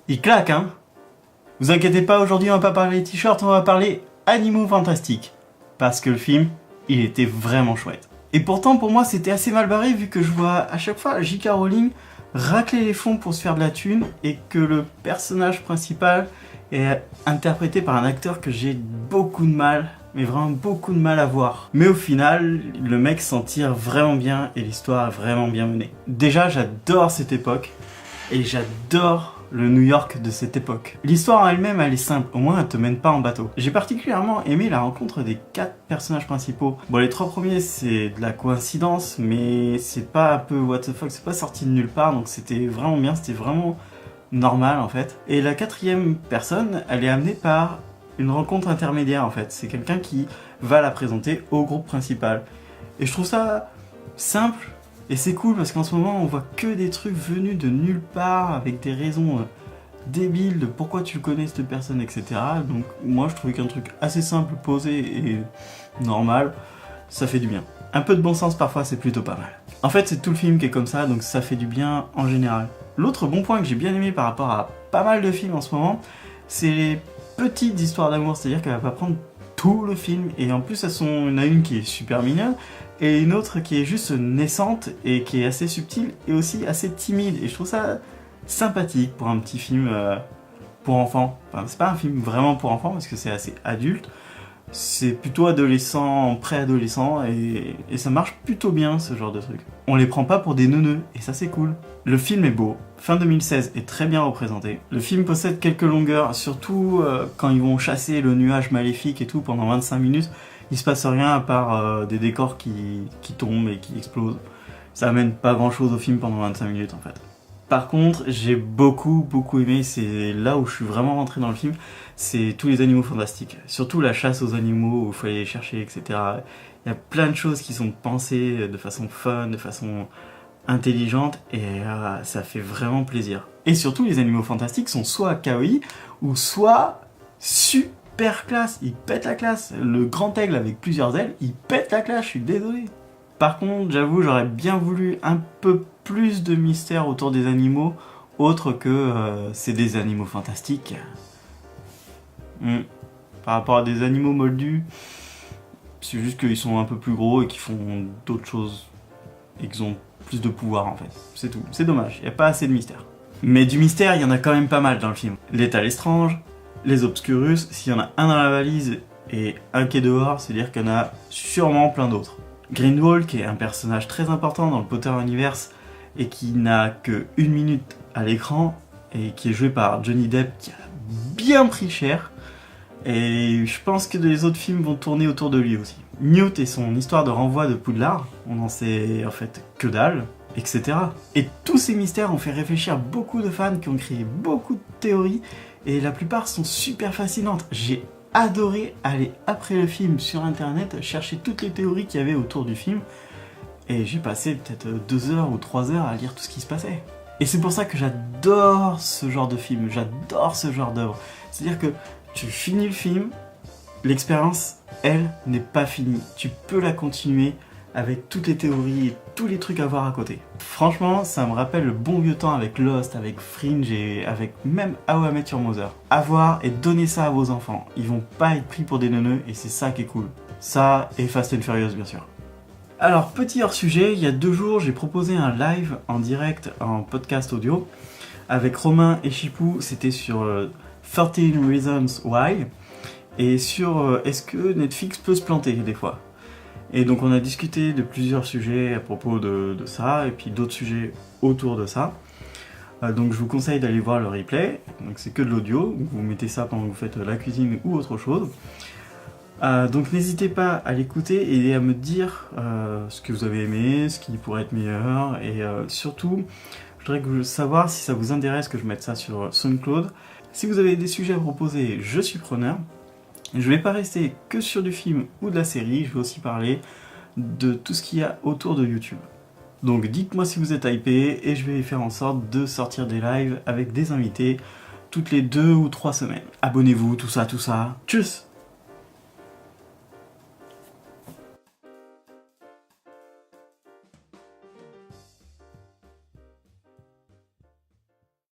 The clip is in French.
Il claque, hein. Vous inquiétez pas, aujourd'hui on va pas parler t-shirt, on va parler animaux fantastiques. Parce que le film, il était vraiment chouette. Et pourtant pour moi c'était assez mal barré vu que je vois à chaque fois J.K. Rowling racler les fonds pour se faire de la thune et que le personnage principal est interprété par un acteur que j'ai beaucoup de mal, mais vraiment beaucoup de mal à voir. Mais au final, le mec s'en tire vraiment bien et l'histoire est vraiment bien menée. Déjà, j'adore cette époque et j'adore le New York de cette époque. L'histoire en elle-même, elle est simple, au moins elle te mène pas en bateau. J'ai particulièrement aimé la rencontre des 4 personnages principaux. Bon, les 3 premiers, c'est de la coïncidence, mais c'est pas un peu what the fuck, c'est pas sorti de nulle part, donc c'était vraiment bien, c'était vraiment normal en fait. Et la 4e personne, elle est amenée par une rencontre intermédiaire en fait. C'est quelqu'un qui va la présenter au groupe principal. Et je trouve ça simple, et c'est cool parce qu'en ce moment on voit que des trucs venus de nulle part avec des raisons débiles de pourquoi tu connais cette personne, etc. Donc moi je trouvais qu'un truc assez simple, posé et normal, ça fait du bien. Un peu de bon sens parfois c'est plutôt pas mal. En fait c'est tout le film qui est comme ça, donc ça fait du bien en général. L'autre bon point que j'ai bien aimé par rapport à pas mal de films en ce moment, c'est les petites histoires d'amour, c'est-à-dire qu'elle va pas prendre tout le film, et en plus il y en a une qui est super mignonne, et une autre qui est juste naissante, et qui est assez subtile, et aussi assez timide, et je trouve ça sympathique pour un petit film pour enfants. Enfin, c'est pas un film vraiment pour enfants, parce que c'est assez adulte, c'est plutôt adolescent, préadolescent, et ça marche plutôt bien ce genre de truc. On les prend pas pour des neuneux, et ça c'est cool. Le film est beau, fin 2016 est très bien représenté. Le film possède quelques longueurs, surtout quand ils vont chasser le nuage maléfique et tout pendant 25 minutes, il se passe rien à part des décors qui tombent et qui explosent. Ça amène pas grand chose au film pendant 25 minutes en fait. Par contre, j'ai beaucoup aimé, c'est là où je suis vraiment rentré dans le film, c'est tous les animaux fantastiques. Surtout la chasse aux animaux, où il faut aller les chercher, etc. Il y a plein de choses qui sont pensées de façon fun, de façon intelligente, et ça fait vraiment plaisir. Et surtout, les animaux fantastiques sont soit kawaii, ou soit super classe, ils pètent la classe. Le grand aigle avec plusieurs ailes, il pète la classe, je suis désolé. Par contre, j'avoue, j'aurais bien voulu un peu plus de mystère autour des animaux, autre que c'est des animaux fantastiques. Par rapport à des animaux moldus, c'est juste qu'ils sont un peu plus gros et qu'ils font d'autres choses, et qu'ils ont plus de pouvoir en fait. C'est tout. C'est dommage, il n'y a pas assez de mystère. Mais du mystère, il y en a quand même pas mal dans le film. L'étal étrange, les obscurus, s'il y en a un dans la valise et un qui est dehors, c'est-à-dire qu'il y en a sûrement plein d'autres. Grindelwald, qui est un personnage très important dans le Potter Universe et qui n'a que 1 minute à l'écran et qui est joué par Johnny Depp, qui a bien pris cher. Et je pense que les autres films vont tourner autour de lui aussi. Newt et son histoire de renvoi de Poudlard, on n'en sait en fait que dalle, etc. Et tous ces mystères ont fait réfléchir beaucoup de fans qui ont créé beaucoup de théories, et la plupart sont super fascinantes. J'ai adoré aller après le film sur internet, chercher toutes les théories qu'il y avait autour du film, et j'ai passé peut-être 2 heures ou 3 heures à lire tout ce qui se passait. Et c'est pour ça que j'adore ce genre de film, j'adore ce genre d'œuvre. C'est-à-dire que tu finis le film, l'expérience, elle, n'est pas finie. Tu peux la continuer avec toutes les théories et tous les trucs à voir à côté. Franchement, ça me rappelle le bon vieux temps avec Lost, avec Fringe et avec même How I Met Your Mother. À voir et donnez ça à vos enfants. Ils vont pas être pris pour des neuneux et c'est ça qui est cool. Ça et Fast and Furious bien sûr. Alors, petit hors sujet, il y a 2 jours, j'ai proposé un live en direct en podcast audio avec Romain et Chipou. C'était sur 13 Reasons Why et sur est-ce que Netflix peut se planter des fois. Et donc on a discuté de plusieurs sujets à propos de ça et puis d'autres sujets autour de ça. Donc je vous conseille d'aller voir le replay. Donc c'est que de l'audio, vous mettez ça pendant que vous faites la cuisine ou autre chose. Donc n'hésitez pas à l'écouter et à me dire ce que vous avez aimé, ce qui pourrait être meilleur, et surtout je voudrais savoir si ça vous intéresse que je mette ça sur SoundCloud. Si vous avez des sujets à proposer, je suis preneur. Je vais pas rester que sur du film ou de la série, je vais aussi parler de tout ce qu'il y a autour de YouTube. Donc dites-moi si vous êtes hypé et je vais faire en sorte de sortir des lives avec des invités toutes les 2 ou 3 semaines. Abonnez-vous, tout ça. Tchuss!